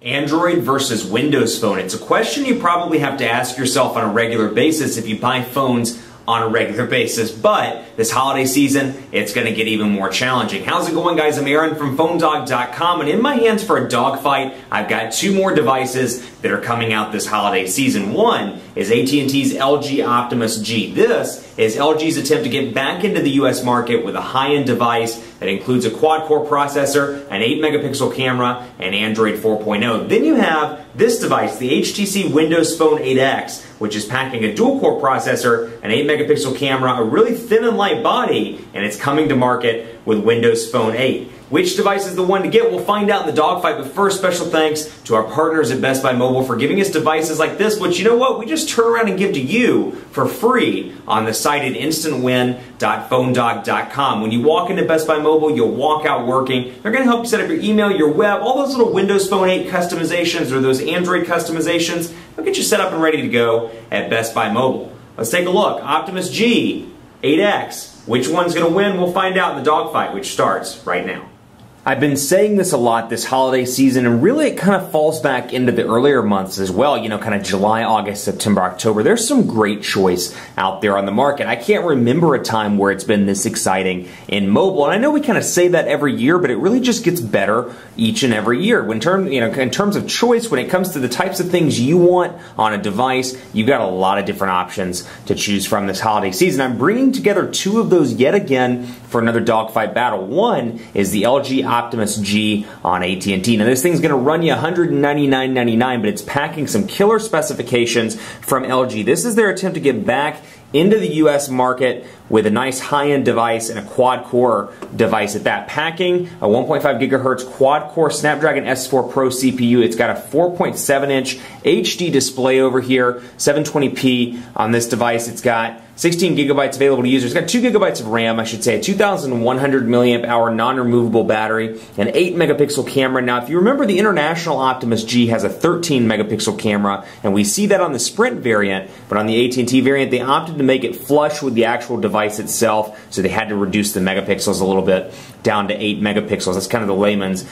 Android versus Windows Phone. It's a question you probably have to ask yourself on a regular basis if you buy phones on a regular basis, but this holiday season, it's going to get even more challenging. How's it going, guys? I'm Aaron from PhoneDog.com, and in my hands for a dogfight, I've got two more devices that are coming out this holiday season. One is AT&T's LG Optimus G. This is LG's attempt to get back into the US market with a high-end device that includes a quad-core processor, an 8-megapixel camera, and Android 4.0. Then you have this device, the HTC Windows Phone 8X, which is packing a dual-core processor, an 8-megapixel camera, a really thin and light body, and it's coming to market with Windows Phone 8. Which device is the one to get? We'll find out in the dogfight, but first, special thanks to our partners at Best Buy Mobile for giving us devices like this, which, you know what, we just turn around and give to you for free on the site at instantwin.phonedog.com. When you walk into Best Buy Mobile, you'll walk out working. They're going to help you set up your email, your web, all those little Windows Phone 8 customizations or those Android customizations. They'll get you set up and ready to go at Best Buy Mobile. Let's take a look. Optimus G, 8X. Which one's going to win? We'll find out in the dogfight, which starts right now. I've been saying this a lot this holiday season, and really it kind of falls back into the earlier months as well, you know, kind of July, August, September, October. There's some great choice out there on the market. I can't remember a time where it's been this exciting in mobile, and I know we kind of say that every year, but it really just gets better each and every year. In terms of choice, when it comes to the types of things you want on a device, you've got a lot of different options to choose from this holiday season. I'm bringing together two of those yet again for another dogfight battle. One is the LG Optimus G on AT&T. Now this thing's going to run you $199.99, but it's packing some killer specifications from LG. This is their attempt to get back into the US market with a nice high-end device and a quad-core device at that. Packing a 1.5 gigahertz quad-core Snapdragon S4 Pro CPU. It's got a 4.7-inch HD display over here, 720p on this device. It's got 16 gigabytes available to users. It's got 2 gigabytes of RAM, I should say, a 2,100 milliamp hour non-removable battery, an 8-megapixel camera. Now, if you remember, the international Optimus G has a 13-megapixel camera, and we see that on the Sprint variant, but on the AT&T variant, they opted to make it flush with the actual device itself, so they had to reduce the megapixels a little bit down to 8 megapixels. That's kind of the layman's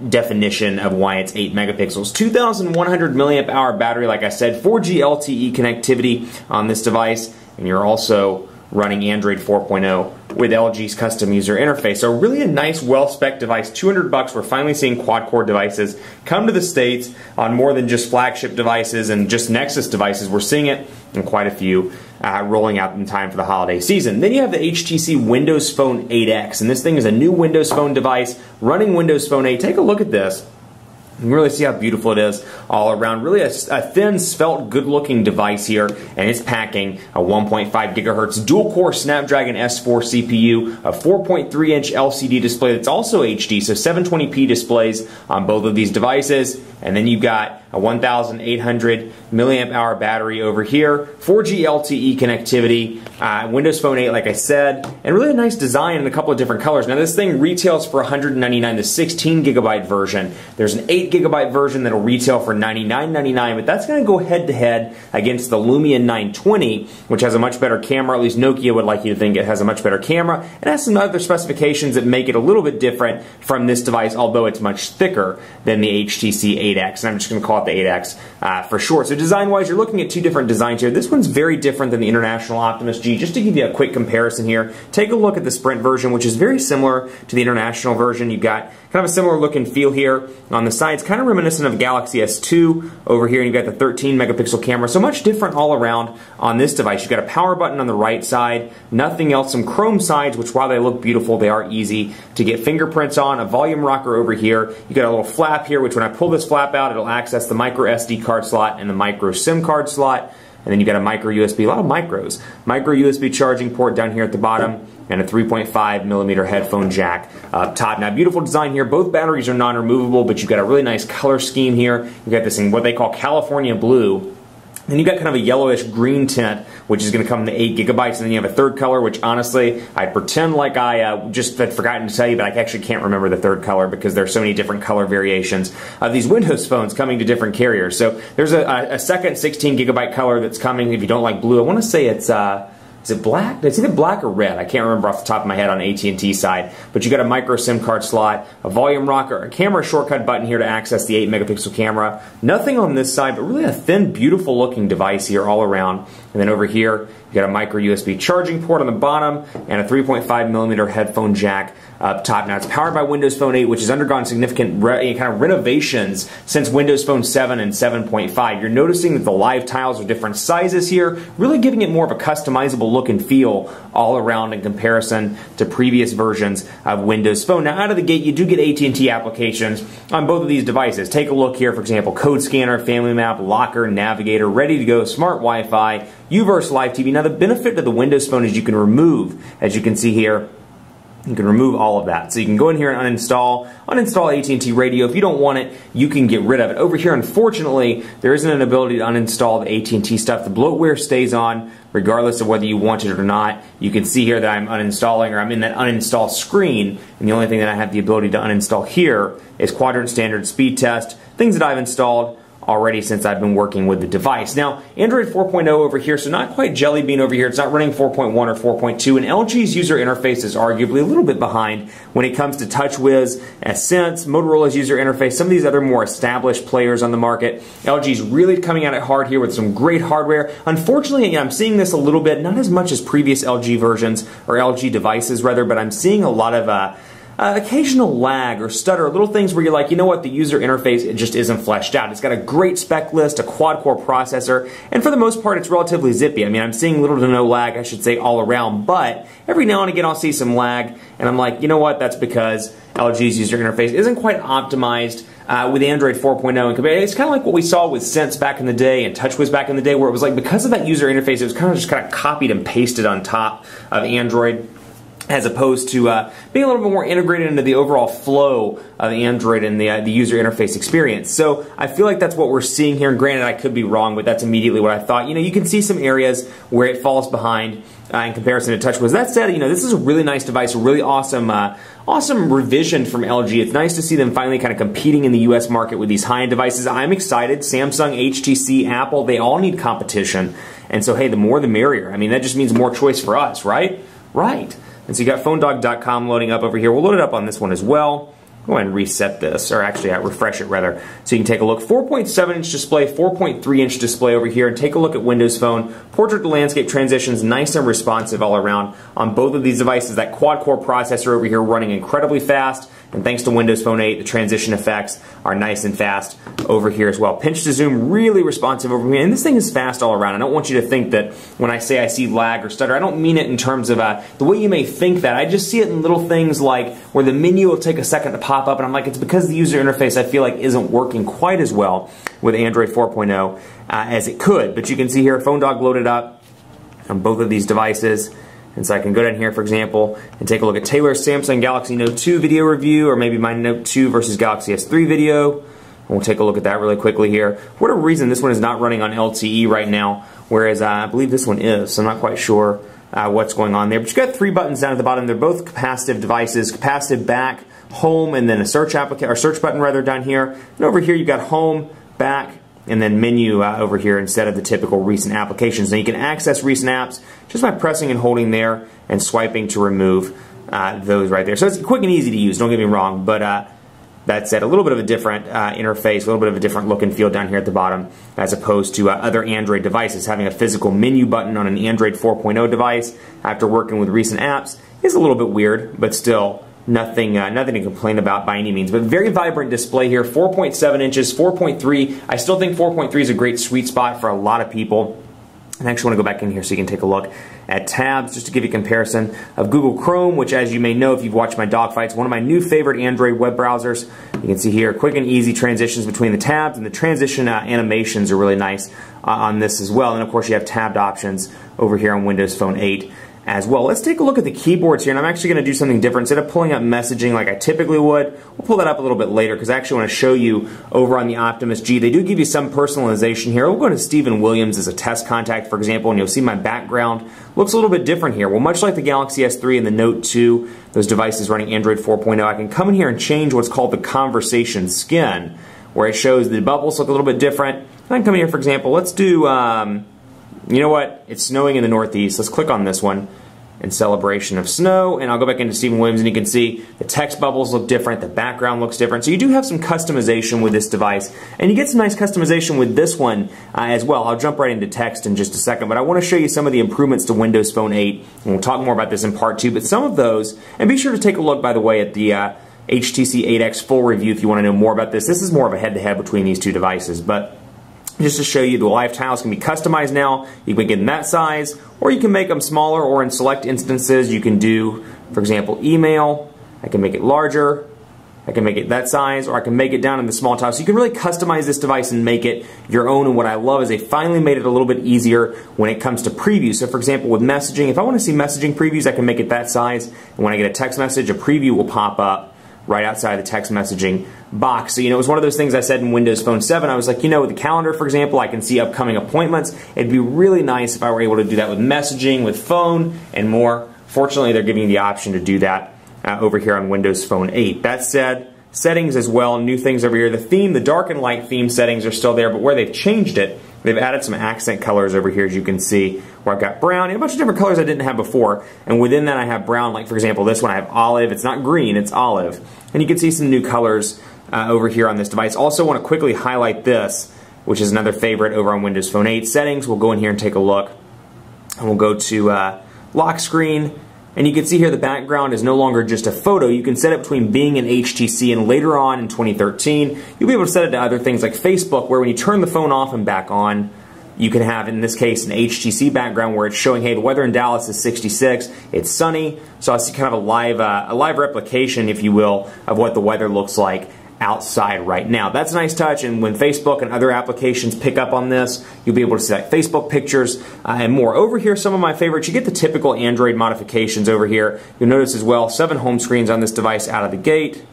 definition of why it's 8 megapixels. 2,100 milliamp hour battery, like I said, 4G LTE connectivity on this device, and you're also running Android 4.0 with LG's custom user interface. So really a nice, well-spec device. $200. We're finally seeing quad-core devices come to the States on more than just flagship devices and just Nexus devices. We're seeing it in quite a few rolling out in time for the holiday season. Then you have the HTC Windows Phone 8X, and this thing is a new Windows Phone device running Windows Phone 8. Take a look at this. You can really see how beautiful it is all around. Really a thin, svelte, good-looking device here, and it's packing a 1.5 gigahertz dual-core Snapdragon S4 CPU, a 4.3-inch LCD display that's also HD, so 720p displays on both of these devices. And then you've got a 1,800 milliamp hour battery over here, 4G LTE connectivity, Windows Phone 8, like I said, and really a nice design in a couple of different colors. Now this thing retails for $199, the 16 gigabyte version. There's an 8 gigabyte version that'll retail for $99.99, but that's going to go head to head against the Lumia 920, which has a much better camera. At least Nokia would like you to think it has a much better camera. It has some other specifications that make it a little bit different from this device, although it's much thicker than the HTC 8X, and I'm just going to call it the 8X for short. So design-wise, you're looking at two different designs here. This one's very different than the international Optimus G. Just to give you a quick comparison here, take a look at the Sprint version, which is very similar to the international version. You've got kind of a similar look and feel here on the sides, kind of reminiscent of Galaxy S2 over here. You've got the 13 megapixel camera, so much different all around on this device. You've got a power button on the right side, nothing else, some chrome sides, which while they look beautiful, they are easy to get fingerprints on, a volume rocker over here. You've got a little flap here, which when I pull this flap out, it'll access the micro SD card slot and the micro SIM card slot. And then you've got a micro USB, a lot of micros. Micro USB charging port down here at the bottom, and a 3.5 millimeter headphone jack up top. Now, beautiful design here. Both batteries are non-removable, but you've got a really nice color scheme here. You've got this in what they call California blue. Then you've got kind of a yellowish green tint, which is going to come in the 8 gigabytes, and then you have a third color, which honestly, I pretend like I just had forgotten to tell you, but I actually can't remember the third color because there's so many different color variations of these Windows phones coming to different carriers. So there's a second 16 gigabyte color that's coming if you don't like blue. I want to say it's is it black? It's either black or red. I can't remember off the top of my head on AT&T side. But you got a micro SIM card slot, a volume rocker, a camera shortcut button here to access the 8-megapixel camera. Nothing on this side, but really a thin, beautiful looking device here all around. And then over here, you got a micro USB charging port on the bottom and a 3.5mm headphone jack up top. Now it's powered by Windows Phone 8, which has undergone significant kind of renovations since Windows Phone 7 and 7.5. You're noticing that the live tiles are different sizes here, really giving it more of a customizable look and feel all around in comparison to previous versions of Windows Phone. Now out of the gate, you do get AT&T applications on both of these devices. Take a look here, for example, Code Scanner, Family Map, Locker, Navigator, ready to go, Smart Wi-Fi, UVerse Live TV. Now the benefit of the Windows Phone is you can remove, as you can see here, you can remove all of that. So you can go in here and uninstall AT&T Radio. If you don't want it, you can get rid of it. Over here, unfortunately, there isn't an ability to uninstall the AT&T stuff. The bloatware stays on regardless of whether you want it or not. You can see here that I'm uninstalling, or I'm in that uninstall screen, and the only thing that I have the ability to uninstall here is Quadrant Standard Speed Test, things that I've installed already since I've been working with the device. Now, Android 4.0 over here, so not quite Jelly Bean over here. It's not running 4.1 or 4.2, and LG's user interface is arguably a little bit behind when it comes to TouchWiz, Sense, Motorola's user interface, some of these other more established players on the market. LG's really coming at it hard here with some great hardware. Unfortunately, I'm seeing this a little bit, not as much as previous LG versions, or LG devices rather, but I'm seeing a lot of occasional lag or stutter, little things where you're like, you know what, the user interface, it just isn't fleshed out. It's got a great spec list, a quad-core processor, and for the most part, it's relatively zippy. I mean, I'm seeing little to no lag, I should say, all around, but every now and again, I'll see some lag, and I'm like, you know what, that's because LG's user interface isn't quite optimized with Android 4.0. It's kind of like what we saw with Sense back in the day and TouchWiz back in the day, where it was like, because of that user interface, it was kind of just copied and pasted on top of Android, as opposed to being a little bit more integrated into the overall flow of Android and the user interface experience. So I feel like that's what we're seeing here, and granted I could be wrong, but that's immediately what I thought. You know, you can see some areas where it falls behind in comparison to TouchWiz. That said, you know, this is a really nice device, a really awesome awesome revision from LG. It's nice to see them finally kind of competing in the US market with these high-end devices. I'm excited. Samsung, HTC, Apple, they all need competition. And so, hey, the more the merrier. I mean, that just means more choice for us, right? Right. And so you got PhoneDog.com loading up over here. We'll load it up on this one as well. Go ahead and reset this, or actually refresh it rather, so you can take a look. 4.7-inch display, 4.3-inch display over here, and take a look at Windows Phone. Portrait to landscape transitions, nice and responsive all around on both of these devices. That quad-core processor over here running incredibly fast, and thanks to Windows Phone 8, the transition effects are nice and fast over here as well. Pinch to zoom, really responsive over here, and this thing is fast all around. I don't want you to think that when I say I see lag or stutter, I don't mean it in terms of the way you may think that. I just see it in little things like where the menu will take a second to pop up, and I'm like, it's because the user interface I feel like isn't working quite as well with Android 4.0 as it could. But you can see here, PhoneDog loaded up on both of these devices. And so I can go down here, for example, and take a look at Taylor's Samsung Galaxy Note 2 video review, or maybe my Note 2 versus Galaxy S3 video. And we'll take a look at that really quickly here. For whatever reason, this one is not running on LTE right now, whereas I believe this one is, so I'm not quite sure what's going on there. But you've got 3 buttons down at the bottom. They're both capacitive devices, capacitive back, home, and then a search button rather down here. And over here you've got home, back, and then menu over here instead of the typical recent applications. Now you can access recent apps just by pressing and holding there and swiping to remove those right there. So it's quick and easy to use, don't get me wrong, but that said, a little bit of a different interface, a little bit of a different look and feel down here at the bottom as opposed to other Android devices. Having a physical menu button on an Android 4.0 device after working with recent apps is a little bit weird, but still nothing to complain about by any means. But very vibrant display here, 4.7 inches, 4.3. I still think 4.3 is a great sweet spot for a lot of people. I actually want to go back in here so you can take a look at tabs, just to give you a comparison of Google Chrome, which, as you may know if you've watched my Dogfight, is one of my new favorite Android web browsers. You can see here quick and easy transitions between the tabs, and the transition animations are really nice on this as well. And of course you have tabbed options over here on Windows Phone 8 as well. Let's take a look at the keyboards here, and I'm actually going to do something different. Instead of pulling up messaging like I typically would, we'll pull that up a little bit later because I actually want to show you over on the Optimus G. They do give you some personalization here. We'll go to Stephen Williams as a test contact, for example, and you'll see my background looks a little bit different here. Well, much like the Galaxy S3 and the Note 2, those devices running Android 4.0, I can come in here and change what's called the conversation skin, where it shows the bubbles look a little bit different. And I can come in here, for example, let's do You know what? It's snowing in the Northeast. Let's click on this one in celebration of snow, and I'll go back into Stephen Williams, and you can see the text bubbles look different, the background looks different. So you do have some customization with this device, and you get some nice customization with this one as well. I'll jump right into text in just a second, but I want to show you some of the improvements to Windows Phone 8, and we'll talk more about this in part 2, but some of those, and be sure to take a look, by the way, at the HTC 8X full review if you want to know more about this. This is more of a head-to-head between these two devices, but just to show you, the live tiles can be customized now. You can make it in that size, or you can make them smaller, or in select instances you can do, for example, email. I can make it larger, I can make it that size, or I can make it down in the small tile. So you can really customize this device and make it your own, and what I love is they finally made it a little bit easier when it comes to preview. So for example, with messaging, if I want to see messaging previews, I can make it that size, and when I get a text message, a preview will pop up right outside the text messaging box. So, you know, it was one of those things I said in Windows Phone 7. I was like, you know, with the calendar, for example, I can see upcoming appointments. It'd be really nice if I were able to do that with messaging, with phone, and more. Fortunately, they're giving you the option to do that over here on Windows Phone 8. That said, settings as well, new things over here. The theme, the dark and light theme settings are still there, but where they've changed it, they've added some accent colors over here, as you can see, where I've got brown and a bunch of different colors I didn't have before. And within that I have brown, like for example this one I have olive. It's not green, it's olive. And you can see some new colors over here on this device. Also want to quickly highlight this, which is another favorite over on Windows Phone 8. Settings, we'll go in here and take a look. And we'll go to lock screen. And you can see here the background is no longer just a photo. You can set it between Bing and HTC, and later on in 2013, you'll be able to set it to other things like Facebook, where when you turn the phone off and back on, you can have, in this case, an HTC background where it's showing, hey, the weather in Dallas is 66, it's sunny, so I see kind of a live replication, if you will, of what the weather looks like outside right now. That's a nice touch, and when Facebook and other applications pick up on this, you'll be able to select Facebook pictures and more. Over here, some of my favorites, you get the typical Android modifications over here. You'll notice as well, 7 home screens on this device out of the gate,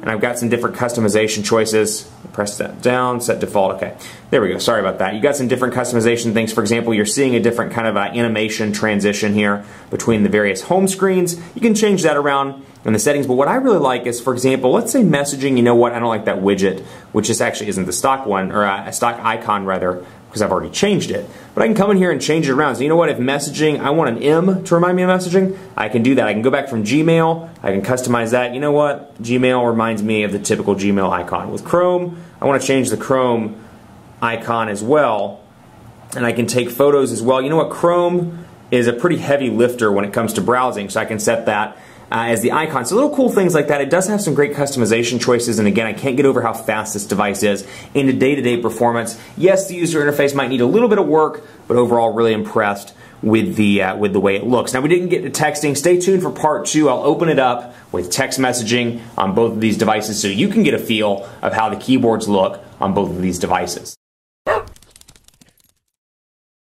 and I've got some different customization choices. Press that down, set default, okay. There we go, sorry about that. You got some different customization things. For example, you're seeing a different kind of animation transition here between the various home screens. You can change that around in the settings, but what I really like is, for example, let's say messaging, you know what, I don't like that widget, which this actually isn't the stock one, or a stock icon rather, because I've already changed it. But I can come in here and change it around. So you know what, if messaging, I want an M to remind me of messaging, I can do that. I can go back from Gmail, I can customize that. You know what, Gmail reminds me of the typical Gmail icon. With Chrome, I want to change the Chrome icon as well, and I can take photos as well. You know what, Chrome is a pretty heavy lifter when it comes to browsing, so I can set that as the icon. So little cool things like that. It does have some great customization choices, and again, I can't get over how fast this device is into day-to-day performance. Yes, the user interface might need a little bit of work, but overall really impressed with the way it looks. Now, we didn't get to texting. Stay tuned for part 2. I'll open it up with text messaging on both of these devices so you can get a feel of how the keyboards look on both of these devices.